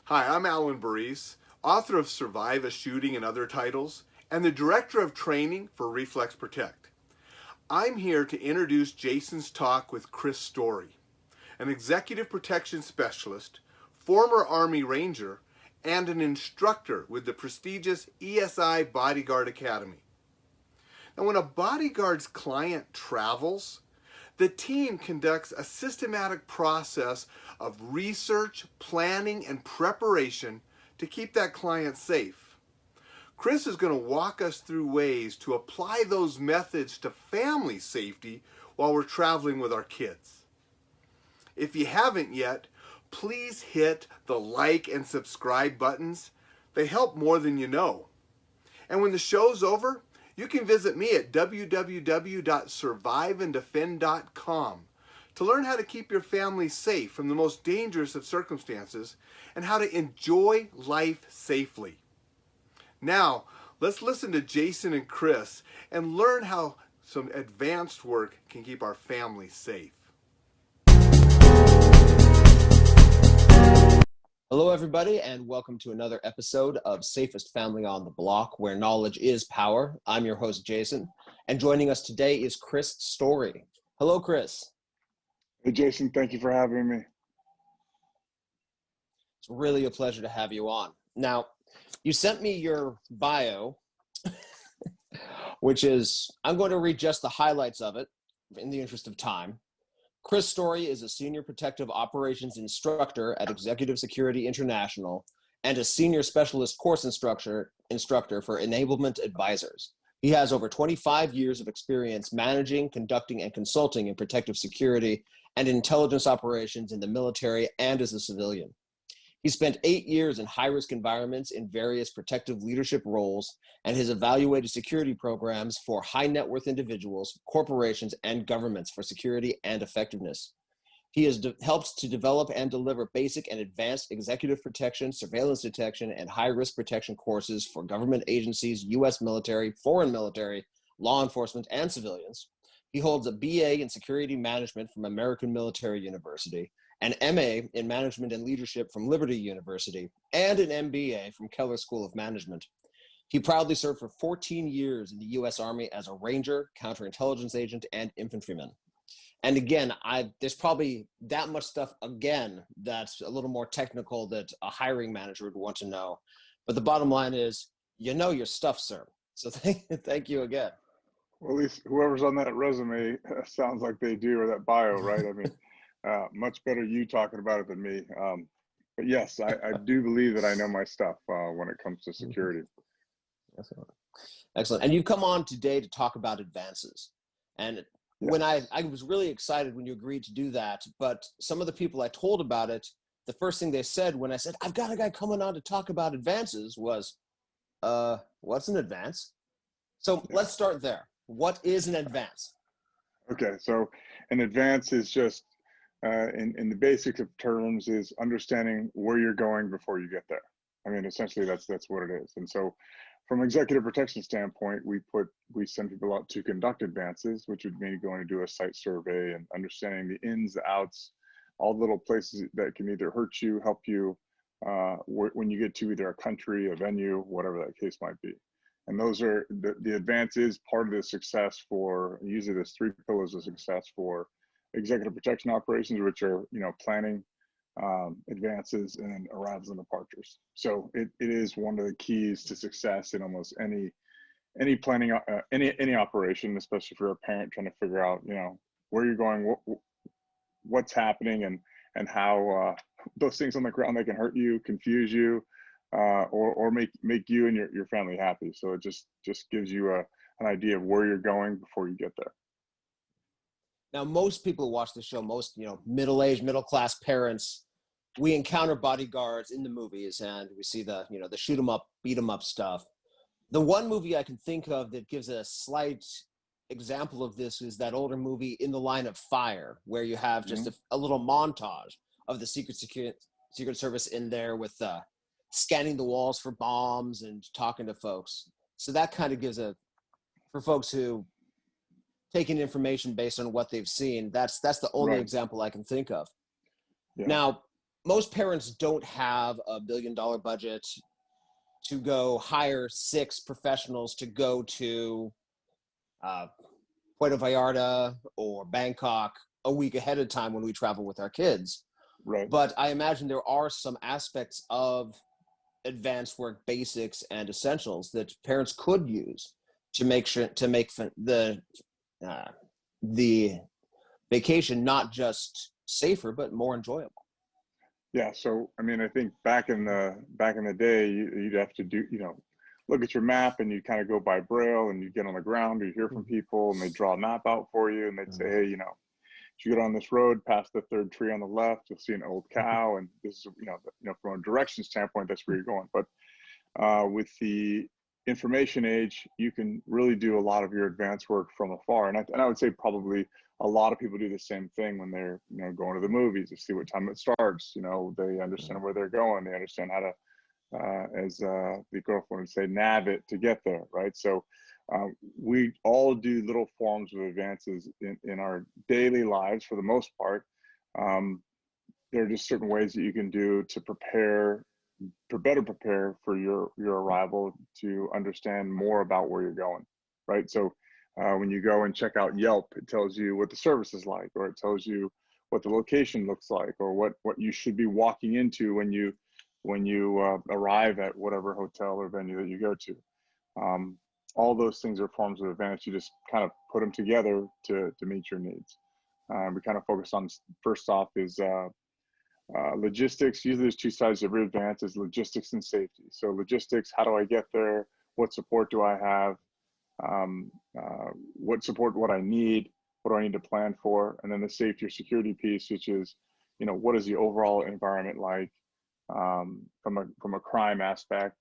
Hi, I'm Alan Baris, author of Survive a Shooting and Other Titles, and the Director of Training for Reflex Protect. I'm here to introduce Jason's talk with Chris Story, an Executive Protection Specialist, former Army Ranger, and an instructor with the prestigious ESI Bodyguard Academy. Now, when a bodyguard's client travels, the team conducts a systematic process of research, planning, and preparation to keep that client safe. Chris is going to walk us through ways to apply those methods to family safety while we're traveling with our kids. If you haven't yet, please hit the like and subscribe buttons. They help more than you know. And when the show's over, you can visit me at www.surviveanddefend.com to learn how to keep your family safe from the most dangerous of circumstances and how to enjoy life safely. Now, let's listen to Jason and Chris and learn how some advanced work can keep our families safe. Hello, everybody, and welcome to another episode of Safest Family on the Block, where knowledge is power. I'm your host, Jason, and joining us today is Chris Story. Hello, Chris. Hey, Jason, thank you for having me. It's really a pleasure to have you on. Now, you sent me your bio, which is, I'm going to read just the highlights of it in the interest of time. Chris Story is a senior protective operations instructor at Executive Security International and a senior specialist course instructor for enablement advisors. He has over 25 years of experience managing, conducting, and consulting in protective security and intelligence operations in the military and as a civilian. He spent 8 years in high-risk environments in various protective leadership roles and has evaluated security programs for high-net-worth individuals, corporations, and governments for security and effectiveness. He has helped to develop and deliver basic and advanced executive protection, surveillance detection, and high-risk protection courses for government agencies, U.S. military, foreign military, law enforcement, and civilians. He holds a BA in security management from American Military University, an MA in Management and Leadership from Liberty University, and an MBA from Keller School of Management. He proudly served for 14 years in the U.S. Army as a Ranger, counterintelligence agent, and infantryman. And again, there's probably that much stuff, again, that's a little more technical that a hiring manager would want to know. But the bottom line is, you know your stuff, sir. So thank you again. Well, at least whoever's on that resume sounds like they do, or that bio, right? I mean, much better you talking about it than me. But yes, I do believe that I know my stuff when it comes to security. Excellent. And you've come on today to talk about advances. And when I was really excited when you agreed to do that, but some of the people I told about it, the first thing they said when I said, I've got a guy coming on to talk about advances was, what's an advance? So let's start there. What is an advance? Okay, so an advance is just, in the basics of terms, is understanding where you're going before you get there. I mean, essentially, that's what it is. And so, from executive protection standpoint, we send people out to conduct advances, which would mean going to do a site survey and understanding the ins, the outs, all the little places that can either hurt you, help you, when you get to either a country, a venue, whatever that case might be. And those are the advance is part of the success for, usually there's 3 pillars of success for executive protection operations, which are, planning, advances, and arrivals and departures. So it is one of the keys to success in almost any planning, any operation, especially if you're a parent trying to figure out, where you're going, what's happening, and how those things on the ground, they can hurt you, confuse you, or make you and your family happy. So it just gives you an idea of where you're going before you get there. Now, most people who watch the show, most middle-aged, middle-class parents, we encounter bodyguards in the movies, and we see the shoot 'em up, beat 'em up stuff. The one movie I can think of that gives a slight example of this is that older movie In the Line of Fire, where you have just a little montage of the Secret Service in there with scanning the walls for bombs and talking to folks. So that kind of gives for folks who taking information based on what they've seen, that's the only example I can think of. Yeah. Now, most parents don't have a $1 billion budget to go hire 6 professionals to go to uh, Puerto Vallarta or Bangkok a week ahead of time when we travel with our kids. Right. But I imagine there are some aspects of advanced work basics and essentials that parents could use to make sure to make uh, the vacation not just safer but more enjoyable. Yeah. So, I mean, I think back in the day, you'd have to do, look at your map and you kind of go by braille and you get on the ground, or you hear from people and they draw a map out for you and they'd say, hey, as you get on this road past the third tree on the left, you'll see an old cow, and this is, from a direction standpoint, that's where you're going. But with the information age, you can really do a lot of your advanced work from afar. And I would say probably a lot of people do the same thing when they're, going to the movies to see what time it starts. They understand where they're going. They understand how to, as the girlfriend would say, nav it to get there, right? So we all do little forms of advances in our daily lives for the most part. There are just certain ways that you can do to better prepare for your arrival, to understand more about where you're going, right? So when you go and check out Yelp, it tells you what the service is like, or it tells you what the location looks like, or what you should be walking into when you arrive at whatever hotel or venue that you go to. All those things are forms of advance. You just kind of put them together to meet your needs. We kind of focus on, first off, is logistics. Usually there's two sides to every advance: is logistics and safety. So logistics, how do I get there? What support do I have? What support, what I need, what do I need to plan for? And then the safety or security piece, which is, what is the overall environment like from a crime aspect?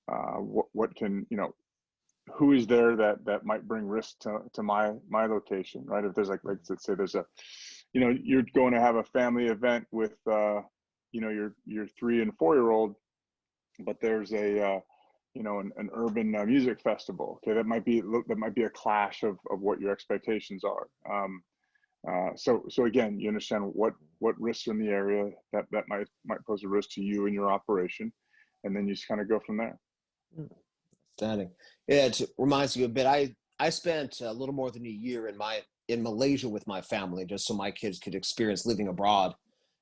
What can, who is there that might bring risk to my location, right? If there's like let's say there's a, you're going to have a family event with your 3 and 4-year-old, but there's a an urban music festival. Okay, that might be a clash of what your expectations are. So again, you understand what risks are in the area that might pose a risk to you and your operation, and then you just kind of go from there. Outstanding. Yeah, it reminds me a bit. I spent a little more than a year in Malaysia with my family, just so my kids could experience living abroad.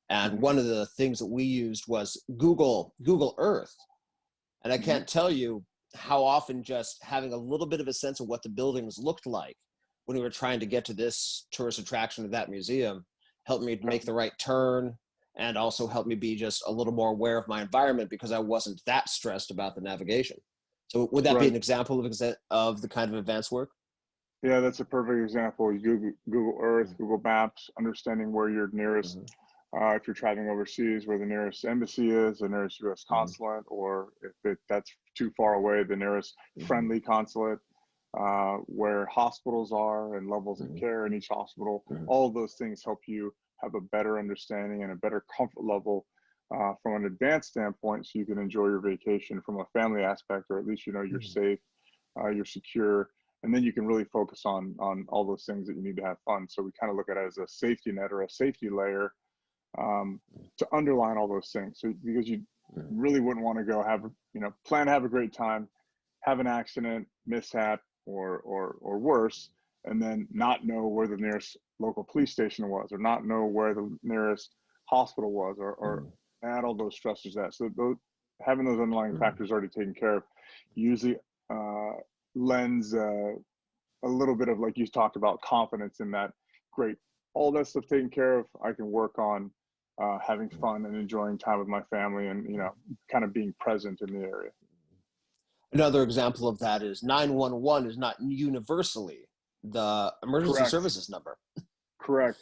And one of the things that we used was Google Earth. And I can't tell you how often just having a little bit of a sense of what the buildings looked like when we were trying to get to this tourist attraction or that museum helped me make the right turn, and also helped me be just a little more aware of my environment because I wasn't that stressed about the navigation. So would that be an example of the kind of advanced work? Yeah, that's a perfect example. You Google Earth, Google Maps, understanding where your nearest, if you're traveling overseas, where the nearest embassy is, the nearest U.S. consulate, or if that's too far away, the nearest friendly consulate, where hospitals are and levels of care in each hospital. All of those things help you have a better understanding and a better comfort level from an advanced standpoint, so you can enjoy your vacation from a family aspect, or at least you're safe, you're secure, and then you can really focus on all those things that you need to have fun. So we kind of look at it as a safety net or a safety layer to underline all those things. So because you really wouldn't want to go plan to have a great time, have an accident, mishap, or worse, and then not know where the nearest local police station was, or not know where the nearest hospital was, or add all those stressors that. So having those underlying factors already taken care of usually lends a little bit of, like you talked about, confidence in that. Great, all that stuff taken care of, I can work on having fun and enjoying time with my family, and kind of being present in the area. Another example of that is 911 is not universally the emergency services number. Correct.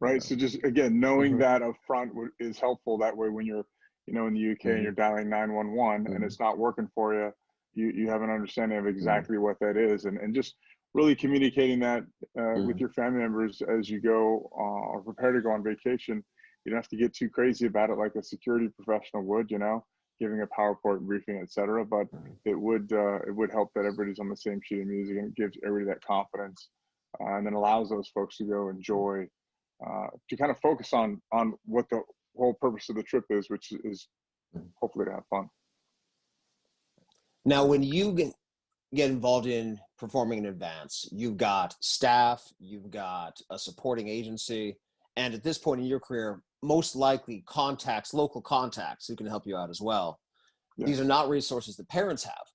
Right. So just, again, knowing that up front is helpful. That way, when you're, in the UK and you're dialing 911 and it's not working for you, you have an understanding of exactly what that is, and just really communicating that with your family members as you go or prepare to go on vacation. You don't have to get too crazy about it like a security professional would, giving a PowerPoint briefing, etc. But it would help that everybody's on the same sheet of music, and it gives everybody that confidence, and then allows those folks to go enjoy, to kind of focus on what whole purpose of the trip is, which is hopefully to have fun. Now, when you get involved in performing an advance, you've got staff, you've got a supporting agency, and at this point in your career, most likely local contacts who can help you out as well. Yes. These are not resources that parents have.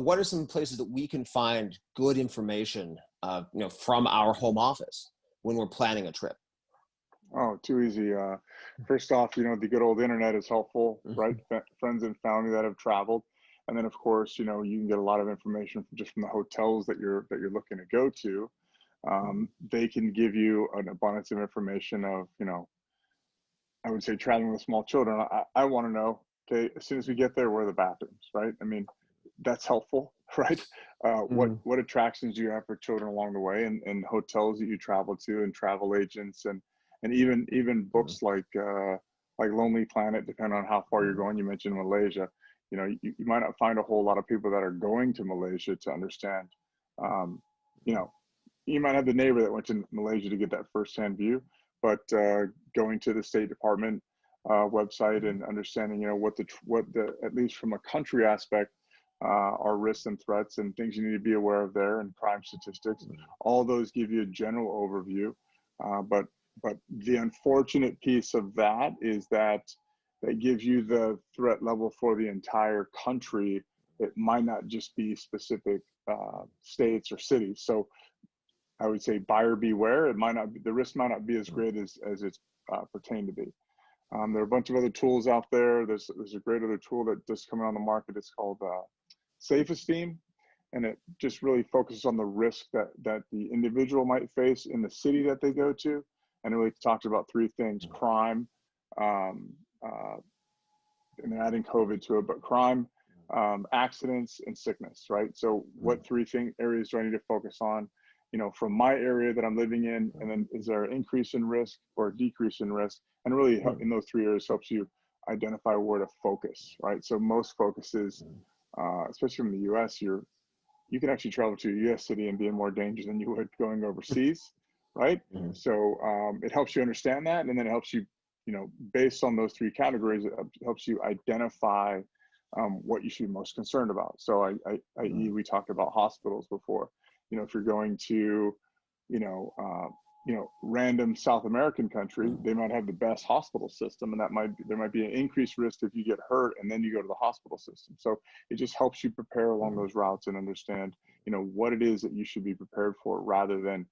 What are some places that we can find good information, from our home office when we're planning a trip? Oh, too easy. First off, the good old internet is helpful, right? Friends and family that have traveled, and then of course, you can get a lot of information just from the hotels that you're looking to go to. They can give you an abundance of information of, I would say traveling with small children. I want to know, okay, as soon as we get there, where are the bathrooms, right? I mean, that's helpful, right? What attractions do you have for children along the way, and hotels that you travel to, and travel agents, and even books like Lonely Planet, depending on how far you're going. You mentioned Malaysia. You might not find a whole lot of people that are going to Malaysia to understand. You might have the neighbor that went to Malaysia to get that firsthand view, but going to the State Department website and understanding, what the at least from a country aspect are risks and threats and things you need to be aware of there, and crime statistics. All those give you a general overview, but the unfortunate piece of that is that gives you the threat level for the entire country. It might not just be specific states or cities. So I would say buyer beware. The risk might not be as great as it's pertained to be. There are a bunch of other tools out there. There's a great other tool that just coming on the market. It's called Safe Esteem, and it just really focuses on the risk that the individual might face in the city that they go to, and it really talks about three things: crime, and they're adding COVID to it, but crime, accidents, and sickness, right? So what three areas do I need to focus on? From my area that I'm living in, and then is there an increase in risk or a decrease in risk? And really in those three areas helps you identify where to focus, right? So most focuses, especially from the US, you can actually travel to a US city and be in more danger than you would going overseas, right? So it helps you understand that, and then it helps you, based on those three categories, it helps you identify what you should be most concerned about. So i.e. we talked about hospitals before. If you're going to, random South American country, they might have the best hospital system, and there might be an increased risk if you get hurt and then you go to the hospital system. So it just helps you prepare along those routes and understand, what it is that you should be prepared for, rather than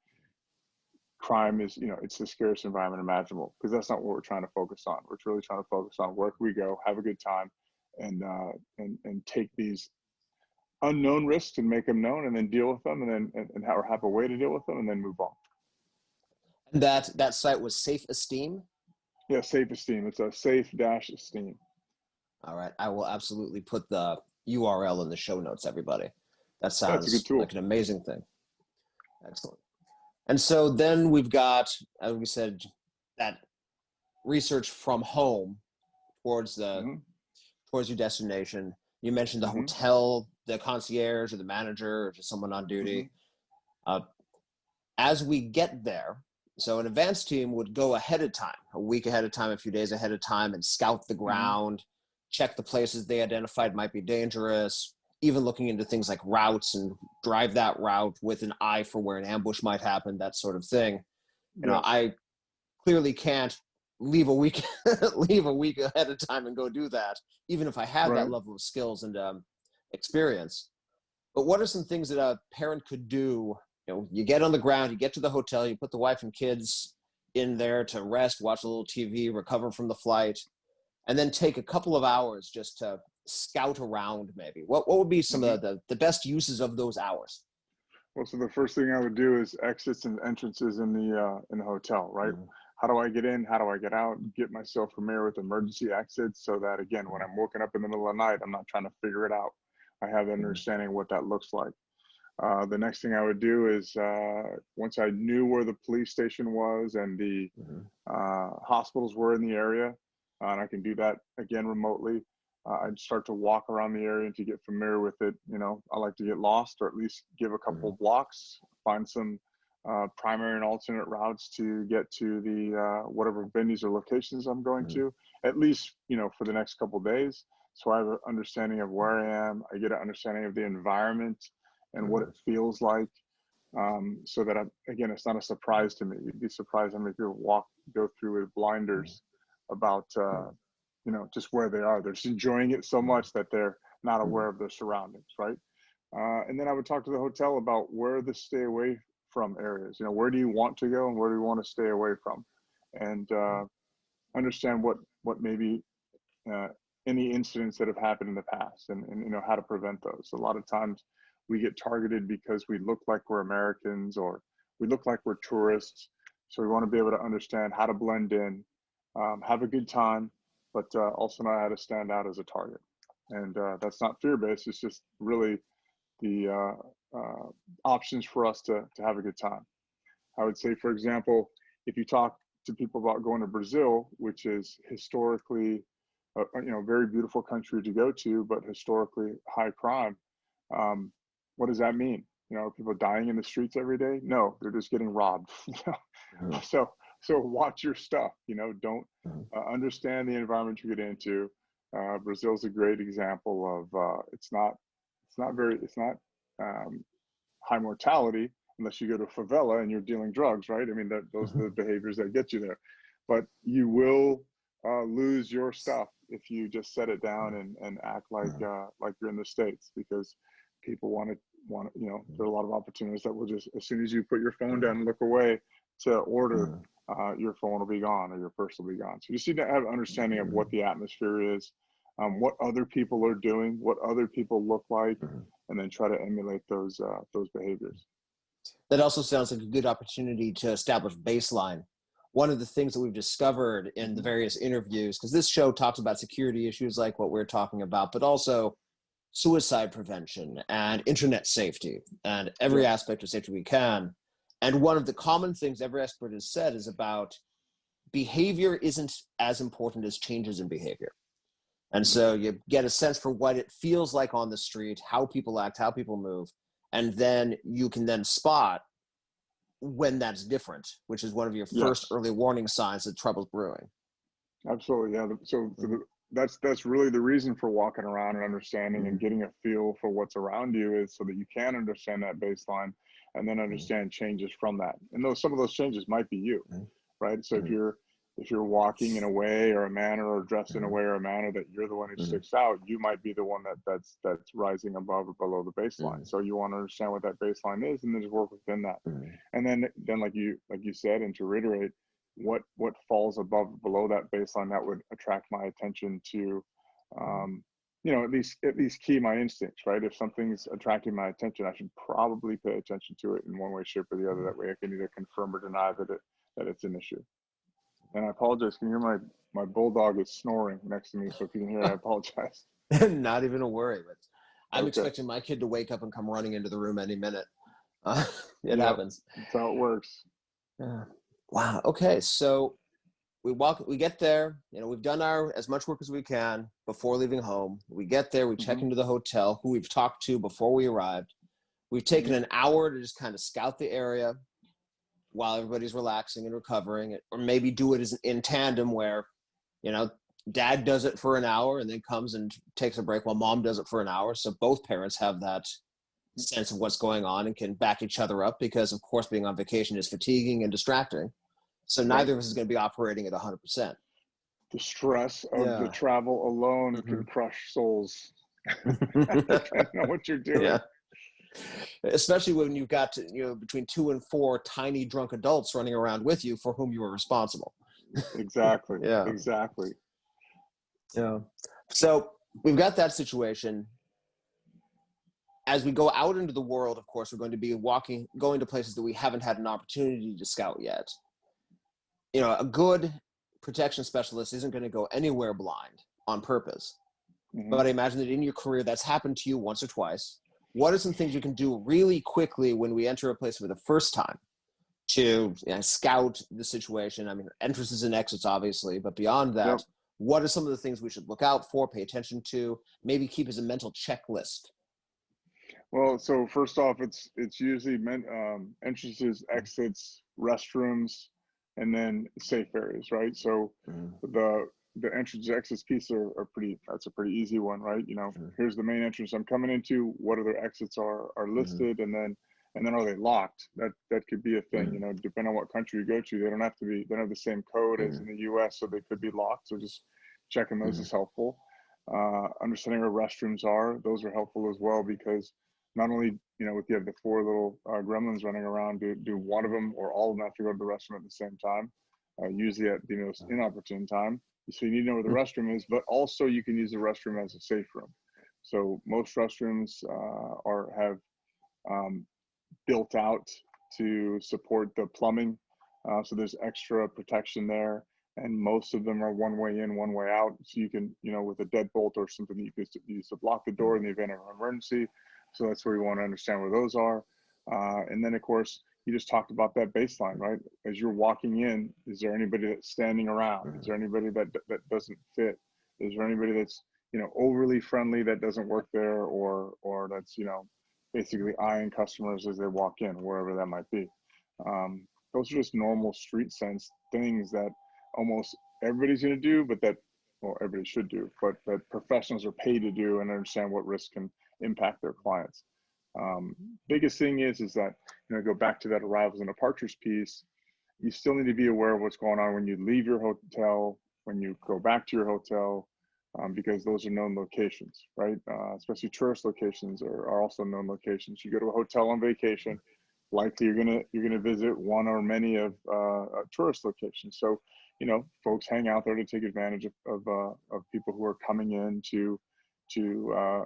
crime is, it's the scariest environment imaginable, because that's not what we're trying to focus on. We're really trying to focus on where can we go, have a good time, and take these unknown risks and make them known, and then deal with them, and have a way to deal with them, and then move on. And that site was Safe Esteem? Yeah, Safe Esteem. It's a safe-esteem. All right. I will absolutely put the URL in the show notes, everybody. That Yeah, it's a good sounds tool. like an amazing thing. Excellent. And so then we've got, as we said, that research from home towards towards your destination. You mentioned the hotel, the concierge, or the manager, or just someone on duty. As we get there, so an advance team would go ahead of time, a week ahead of time, a few days ahead of time, and scout the ground, check the places they identified might be dangerous, even looking into things like routes, and drive that route with an eye for where an ambush might happen, that sort of thing. I clearly can't leave a week ahead of time and go do that, even if I had that level of skills and experience. But what are some things that a parent could do? You get on the ground, you get to the hotel, you put the wife and kids in there to rest, watch a little TV, recover from the flight, and then take a couple of hours just to scout around maybe. What would be some of the best uses of those hours? Well, so the first thing I would do is exits and entrances in the hotel, right? How do I get in? How do I get out? Get myself familiar with emergency exits, so that, again, when I'm woken up in the middle of the night, I'm not trying to figure it out. I have an understanding of what that looks like. The next thing I would do is, once I knew where the police station was and the hospitals were in the area, and I can do that again remotely, I'd start to walk around the area to get familiar with it. I like to get lost, or at least give a couple of blocks, find some primary and alternate routes to get to the whatever venues or locations I'm going to, at least, for the next couple of days. So I have an understanding of where I am. I get an understanding of the environment and what it feels like. So that again, it's not a surprise to me. You'd be surprised how many people go through with blinders about, just where they are. They're just enjoying it so much that they're not aware of their surroundings, right? And then I would talk to the hotel about where the stay away from areas. Where do you want to go and where do you want to stay away from, and understand what maybe any incidents that have happened in the past, and how to prevent those. A lot of times we get targeted because we look like we're Americans or we look like we're tourists. So we want to be able to understand how to blend in, have a good time, but also know how to stand out as a target. And that's not fear-based. It's just really the options for us to have a good time. I would say, for example, if you talk to people about going to Brazil, which is historically a very beautiful country to go to, but historically high crime, what does that mean? Are people dying in the streets every day? No, they're just getting robbed. So watch your stuff. Don't understand the environment you get into. Brazil's a great example of it's not high mortality unless you go to a favela and you're dealing drugs, right? I mean, those are the behaviors that get you there. But you will lose your stuff if you just set it down and act like you're in the States, because people want to, there are a lot of opportunities that will just, as soon as you put your phone down and look away to order, your phone will be gone or your purse will be gone. So you just need to have an understanding of what the atmosphere is, what other people are doing, what other people look like, and then try to emulate those behaviors. That also sounds like a good opportunity to establish baseline. One of the things that we've discovered in the various interviews, because this show talks about security issues like what we're talking about, but also suicide prevention and internet safety and every aspect of safety we can. And one of the common things every expert has said is about behavior isn't as important as changes in behavior. And so you get a sense for what it feels like on the street, how people act, how people move, and then you can then spot when that's different, which is one of your first early warning signs that trouble's brewing. Absolutely, yeah. So that's really the reason for walking around and understanding and getting a feel for what's around you, is so that you can understand that baseline and then understand changes from that. And some of those changes might be you, right? So if you're walking in a way or a manner or dressed in a way or a manner that you're the one who sticks out, you might be the one that's rising above or below the baseline. So you want to understand what that baseline is and then just work within that. And then like you said, and to reiterate, what falls above or below that baseline that would attract my attention to, at least key my instincts, right? If something's attracting my attention, I should probably pay attention to it in one way, shape, or the other. That way I can either confirm or deny that it's an issue. And I apologize. Can you hear my bulldog is snoring next to me? So if you can hear, I apologize. Not even a worry. But I'm expecting my kid to wake up and come running into the room any minute. It happens. That's how it works. Yeah. Wow. Okay. So we get there, we've done as much work as we can before leaving home. We get there, we check into the hotel, who we've talked to before we arrived. We've taken an hour to just kind of scout the area while everybody's relaxing and recovering, or maybe do it in tandem where, dad does it for an hour and then comes and takes a break while mom does it for an hour. So both parents have that sense of what's going on and can back each other up, because of course being on vacation is fatiguing and distracting. So neither of us is going to be operating at 100%. The stress of the travel alone can crush souls. Depending on what you're doing. Yeah. Especially when you've got between 2 and 4 tiny drunk adults running around with you for whom you are responsible. Exactly. Exactly. Yeah. So we've got that situation. As we go out into the world, of course, we're going to be going to places that we haven't had an opportunity to scout yet. A good protection specialist isn't going to go anywhere blind on purpose. But I imagine that in your career, that's happened to you once or twice. What are some things you can do really quickly when we enter a place for the first time to scout the situation? I mean, entrances and exits, obviously, but beyond that, what are some of the things we should look out for, pay attention to, maybe keep as a mental checklist? Well, so first off, it's usually meant entrances, exits, restrooms, and then safe areas, right? So Mm, the entrance exits piece are pretty. That's a pretty easy one, right? You know, mm, here's the main entrance I'm coming into. What other exits are mm, listed, and then are they locked? That could be a thing. You mm, know, depending on what country you go to, they don't have to be. They don't have the same code as mm, in the U.S., so they could be locked. So just checking those mm, is helpful. Understanding where restrooms are, those are helpful as well because not only if you have the four little gremlins running around, do one of them or all of them have to go to the restroom at the same time, usually at the most inopportune time. So you need to know where the mm, restroom is, but also you can use the restroom as a safe room. So most restrooms have um, built out to support the plumbing. So there's extra protection there. And most of them are one way in, one way out. So you can, with a deadbolt or something, you could use to block the door in the event of an emergency. So that's where we want to understand where those are. And then, of course, you just talked about that baseline, right? As you're walking in, is there anybody that's standing around? Is there anybody that doesn't fit? Is there anybody that's overly friendly that doesn't work there, or that's basically eyeing customers as they walk in, wherever that might be. Those are just normal street sense things that almost everybody's going to do, but that, well, everybody should do, but that professionals are paid to do and understand what risk can impact their clients. Biggest thing is that, go back to that arrivals and departures piece. You still need to be aware of what's going on when you leave your hotel, when you go back to your hotel, because those are known locations, right? Especially tourist locations are also known locations. You go to a hotel on vacation, likely you're gonna visit one or many of tourist locations. So, folks hang out there to take advantage of people who are coming in to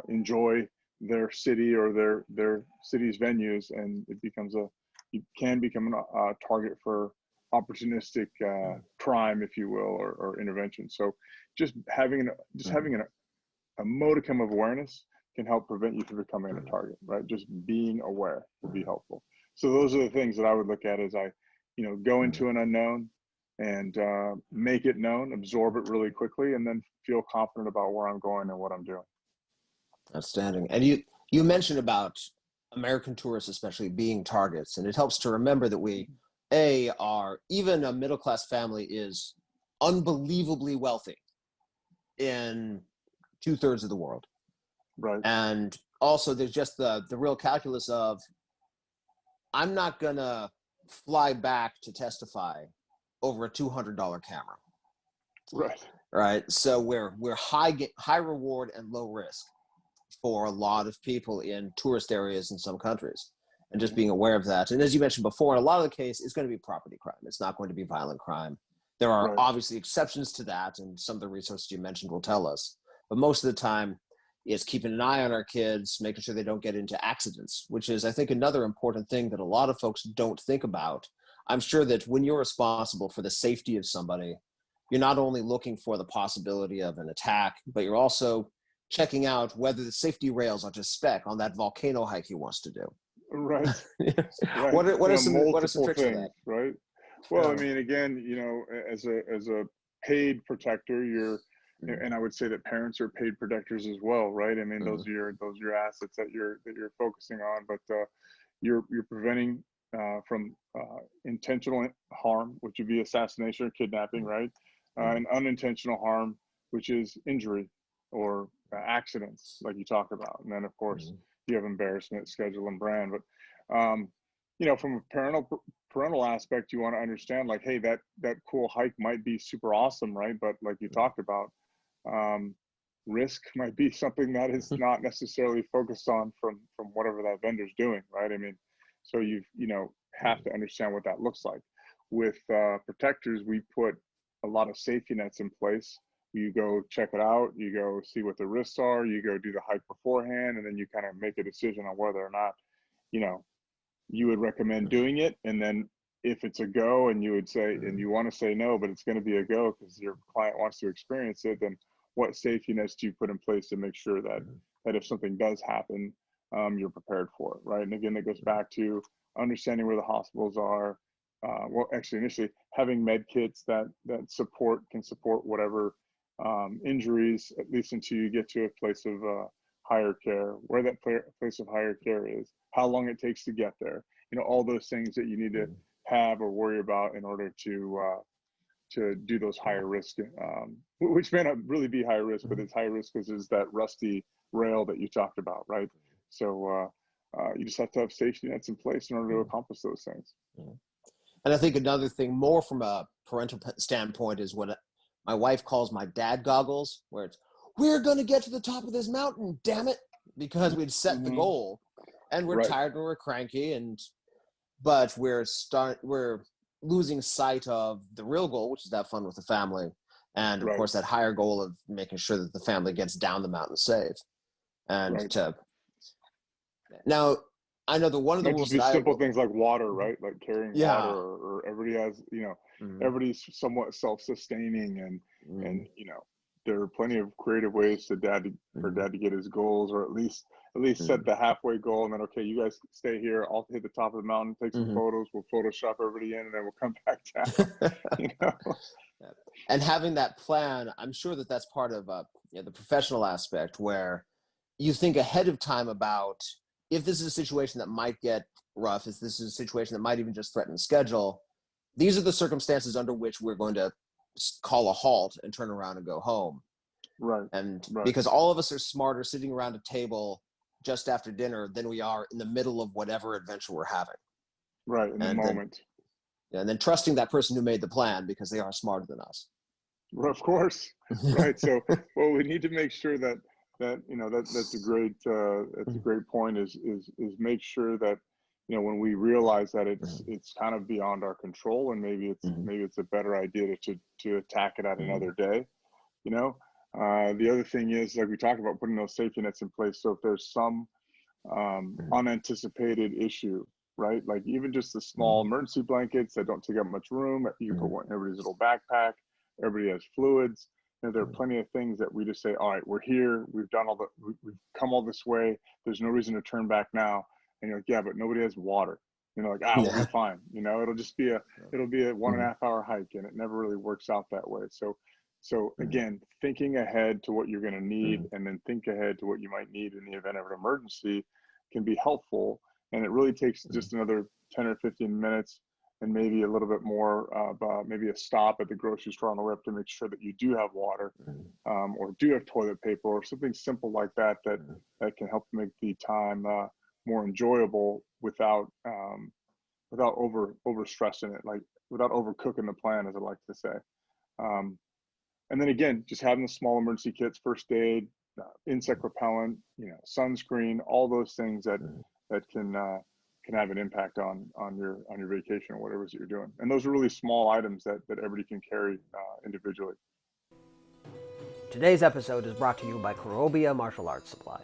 enjoy their city or their city's venues, and you can become a target for opportunistic crime, if you will, or intervention. So just having a modicum of awareness can help prevent you from becoming a target, right? Just being aware will be helpful. So those are the things that I would look at as I, go into an unknown and make it known, absorb it really quickly, and then feel confident about where I'm going and what I'm doing. Outstanding. And you mentioned about American tourists, especially being targets, and it helps to remember that are even a middle class family is unbelievably wealthy in 2/3 of the world, Right. and also there's just the real calculus of I'm not gonna fly back to testify over a $200 camera, Right. right? So we're high reward and low risk for a lot of people in tourist areas in some countries, and just being aware of that. And as you mentioned before, in a lot of the case, it's going to be property crime. It's not going to be violent crime. There are Right. obviously exceptions to that, and some of the resources you mentioned will tell us. But most of the time, it's keeping an eye on our kids, making sure they don't get into accidents, which is, I think, another important thing that a lot of folks don't think about. I'm sure that when you're responsible for the safety of somebody, you're not only looking for the possibility of an attack, but you're also checking out whether the safety rails are to spec on that volcano hike he wants to do. Right. Right. What are some Multiple tricks for that? things, right? Well, I Yeah. mean, again, as a paid protector, and I would say that parents are paid protectors as well, right? I mean, Mm-hmm. those are your assets that you're focusing on, but you're preventing from intentional harm, which would be assassination or kidnapping, right? Mm-hmm. And unintentional harm, which is injury or accidents, like you talk about. And then, of course, you have embarrassment, schedule, and brand. But from a parental aspect, you want to understand, like, hey, that cool hike might be super awesome, right? But like you talked about, um, risk might be something that is not necessarily focused on from whatever that vendor's doing, right? I mean, so have to understand what that looks like. With protectors, we put a lot of safety nets in place. You go check it out, you go see what the risks are, you go do the hike beforehand, and then you kind of make a decision on whether or not you know you would recommend doing it. And then if it's a go and you would say, and you want to say no, but it's going to be a go because your client wants to experience it, then what safety nets do you put in place to make sure that if something does happen, you're prepared for it, right? And again, that goes back to understanding where the hospitals are. Well, actually, initially having med kits that can support whatever injuries, at least until you get to a place of higher care, where that place of higher care is, how long it takes to get there, all those things that you need to have or worry about in order to do those higher risk, which may not really be high risk, but it's high risk because it's that rusty rail that you talked about, right? So you just have to have safety nets in place in order to accomplish those things. And I think another thing more from a parental standpoint is what my wife calls my dad goggles, where it's, we're going to get to the top of this mountain, damn it, because we'd set the goal and we're tired and we're cranky, but we're losing sight of the real goal, which is to have fun with the family. And of course, that higher goal of making sure that the family gets down the mountain safe. And now, I know that one of the rules that simple things like water, right? Like carrying water, or everybody has, everybody's somewhat self-sustaining, and there are plenty of creative ways for dad to get his goals, or at least set the halfway goal, and then, okay, you guys stay here, I'll hit the top of the mountain, take some photos, we'll Photoshop everybody in, and then we'll come back down. And having that plan, I'm sure that that's part of the professional aspect, where you think ahead of time about, if this is a situation that might get rough, if this is a situation that might even just threaten the schedule, these are the circumstances under which we're going to call a halt and turn around and go home. Because all of us are smarter sitting around a table just after dinner than we are in the middle of whatever adventure we're having. In the moment. And then trusting that person who made the plan, because they are smarter than us. Well, of course. So, we need to make sure that that's a great point, is make sure that when we realize that it's kind of beyond our control, and maybe it's a better idea to attack it at another day. The other thing is, like we talked about, putting those safety nets in place. So if there's some unanticipated issue, right, like even just the small emergency blankets that don't take up much room, you can put one in everybody's little backpack. Everybody has fluids. There are plenty of things that we just say, all right, we're here, we've come all this way, there's no reason to turn back now. And you're like, yeah, but nobody has water. We'll be fine. It'll just be a 1.5 hour hike, and it never really works out that way. So again, thinking ahead to what you're going to need, and then think ahead to what you might need in the event of an emergency, can be helpful. And it really takes just another 10 or 15 minutes, and maybe a little bit more of maybe a stop at the grocery store on the way up to make sure that you do have water, or do have toilet paper, or something simple like that can help make the time more enjoyable without over stressing it, like without overcooking the plan, as I like to say. And then again, just having the small emergency kits, first aid, insect repellent, sunscreen, all those things that can have an impact on your vacation or whatever it is that you're doing. And those are really small items that everybody can carry individually. Today's episode is brought to you by Kurobia Martial Arts Supply.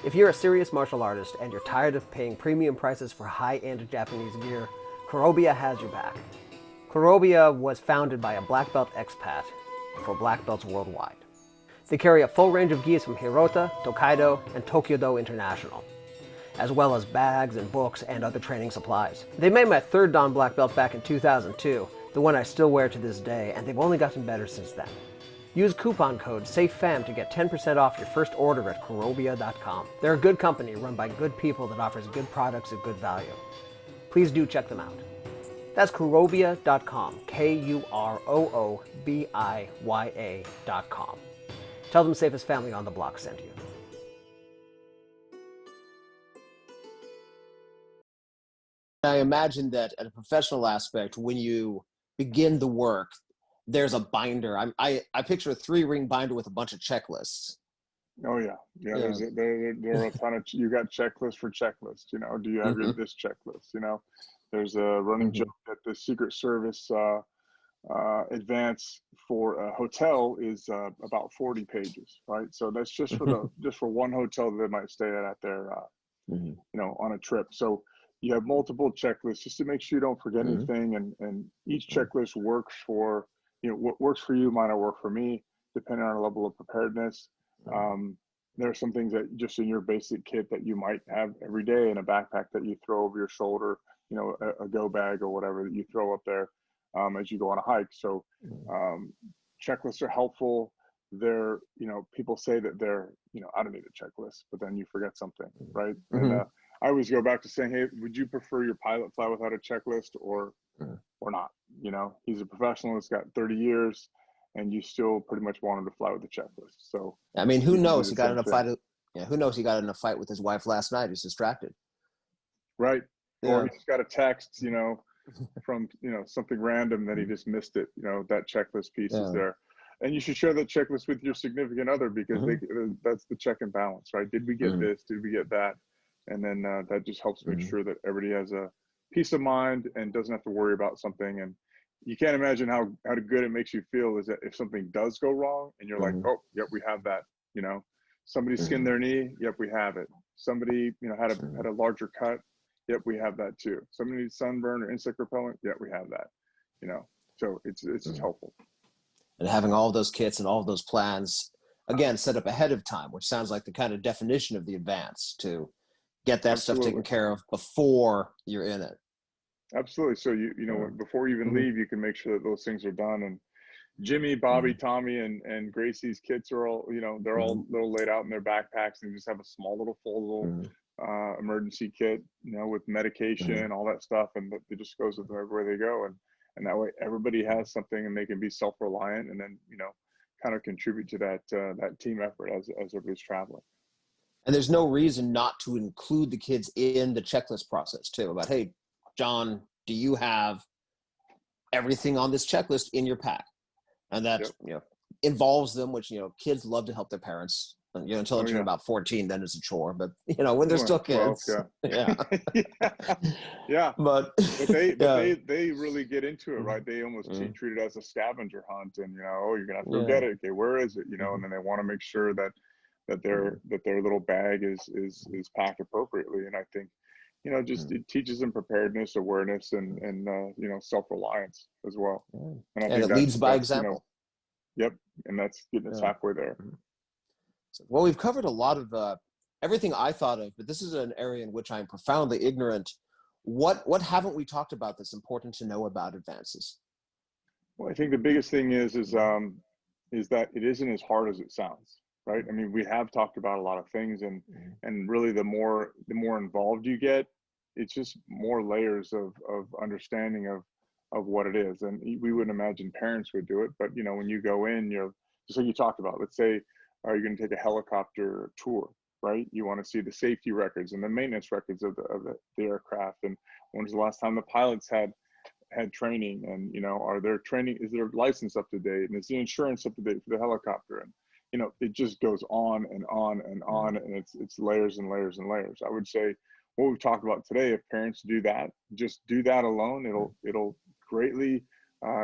If you're a serious martial artist and you're tired of paying premium prices for high-end Japanese gear, Kurobia has your back. Kurobia was founded by a black belt expat for black belts worldwide. They carry a full range of gis from Hirota, Tokaido, and Tokyo-Do International, as well as bags and books and other training supplies. They made my third Dan black belt back in 2002, the one I still wear to this day, and they've only gotten better since then. Use coupon code SAFEFAM to get 10% off your first order at Kurobia.com. They're a good company run by good people that offers good products at good value. Please do check them out. That's Kurobia.com, KUROOBIYA.com. Tell them Safest Family on the Block sent you. I imagine that at a professional aspect, when you begin the work, there's a binder. I picture a 3-ring binder with a bunch of checklists. Oh yeah. There are a ton of, you got checklist for checklist. Do you have this checklist? There's a running joke that the Secret Service advance for a hotel is about 40 pages, right? So that's just for one hotel that they might stay at their on a trip. So you have multiple checklists just to make sure you don't forget anything, and each checklist works for what works for you might not work for me, depending on our level of preparedness. There are some things that just in your basic kit that you might have every day in a backpack that you throw over your shoulder, a go bag or whatever that you throw up there as you go on a hike. So checklists are helpful. they're, people say that they're, I don't need a checklist, but then you forget something, right? And Mm-hmm. I always go back to saying, hey, would you prefer your pilot fly without a checklist or not? He's a professional, he's got 30 years, and you still pretty much want him to fly with a checklist. So I mean, who you can do knows? the He got same in a thing, fight. Yeah, who knows? He got in a fight with his wife last night. He's distracted. right? Or Yeah. he just got a text, from something random that he just missed it. That checklist piece is Yeah. there, and you should share that checklist with your significant other, because that's the check and balance, right? Did we get this? Did we get that? And then that just helps make sure that everybody has a peace of mind and doesn't have to worry about something. And you can't imagine how good it makes you feel is that if something does go wrong and you're like, oh, yep, we have that. Somebody skinned their knee, yep, we have it. Somebody had a larger cut, yep, we have that too. Somebody needs sunburn or insect repellent, yep, we have that. So it's just helpful. And having all those kits and all those plans, again, set up ahead of time, which sounds like the kind of definition of the advance, to get that stuff taken care of before you're in it. Absolutely. So before you even leave, you can make sure that those things are done. And Jimmy, Bobby, Tommy, and Gracie's kits are all, they're all little laid out in their backpacks, and just have a small little foldable emergency kit, with medication, all that stuff, and it just goes with them everywhere they go. And that way everybody has something, and they can be self-reliant, and then kind of contribute to that team effort as everybody's traveling. And there's no reason not to include the kids in the checklist process too, about, hey, John, do you have everything on this checklist in your pack? And that involves them, which kids love to help their parents. Until they turn about 14, then it's a chore. But when they're still kids, 12, yeah. But they really get into it, right? They almost treat it as a scavenger hunt, and you're gonna have to go get it. Okay, where is it? And then they want to make sure that their little bag is packed appropriately. And I think it teaches them preparedness, awareness, and self-reliance as well. And I think it leads by example. Yep, and that's getting us halfway there. Well, we've covered a lot of everything I thought of, but this is an area in which I'm profoundly ignorant. What haven't we talked about that's important to know about advances? Well, I think the biggest thing is that it isn't as hard as it sounds, right? I mean, we have talked about a lot of things, and really the more involved you get, it's just more layers of understanding of what it is. And we wouldn't imagine parents would do it, but when you go in, just like you talked about, let's say, you're going to take a helicopter tour, right? You want to see the safety records and the maintenance records of the aircraft, and when was the last time the pilots had training, and is their license up to date, and is the insurance up to date for the helicopter? And it just goes on and on and on, and it's layers and layers and layers. I would say what we've talked about today, if parents do that, just do that alone, it'll greatly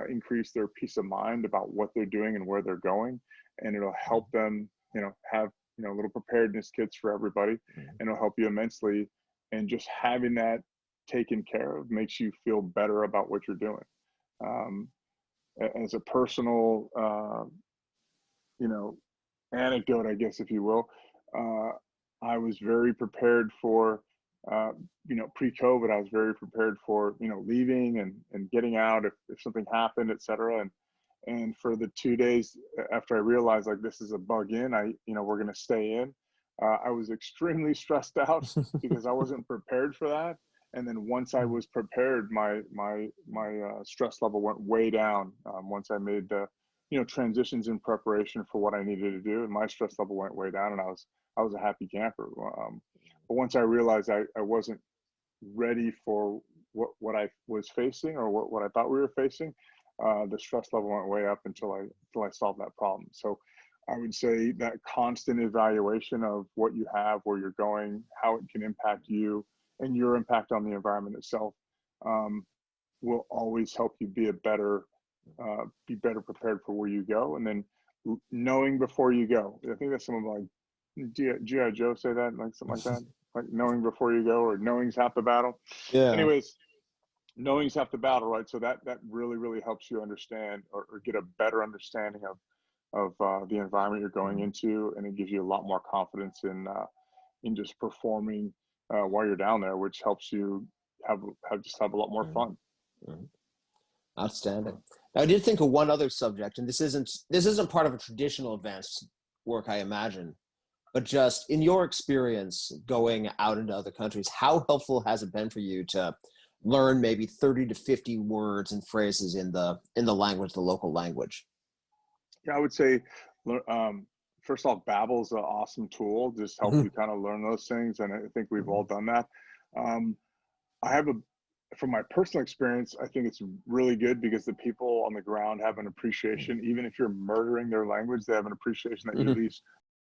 increase their peace of mind about what they're doing and where they're going, and it'll help them have little preparedness kits for everybody, and it'll help you immensely. And just having that taken care of makes you feel better about what you're doing. As a personal anecdote, I guess, if you will, I was very prepared for pre-COVID. I was very prepared for leaving and getting out if something happened, etc. And for the 2 days after I realized, like, this is a bug in, we're going to stay in, I was extremely stressed out because I wasn't prepared for that. And then once I was prepared, my stress level went way down. Once I made the transitions in preparation for what I needed to do, and my stress level went way down, and I was a happy camper. But once I realized I wasn't ready for what I was facing, or what I thought we were facing, the stress level went way up until I solved that problem. So I would say that constant evaluation of what you have, where you're going, how it can impact you, and your impact on the environment itself, will always help you be better prepared for where you go. And then knowing before you go. I think that's some of, like, G.I. Joe say that, like something like that, like knowing before you go, or knowing's half the battle. Yeah. Anyways, knowing's half the battle, right? So that really, really helps you understand, or get a better understanding of the environment you're going into, and it gives you a lot more confidence in just performing while you're down there, which helps you have a lot more fun. Outstanding. I did think of one other subject, and this isn't part of a traditional advanced work, I imagine, but just in your experience going out into other countries, how helpful has it been for you to learn maybe 30 to 50 words and phrases in the language, the local language? Yeah, I would say, first off, Babbel's an awesome tool. Just help Mhm. you kind of learn those things, and I think we've all done that. Um, I have a, from my personal experience, I think it's really good because the people on the ground have an appreciation. Even if you're murdering their language, they have an appreciation that you at Mhm. least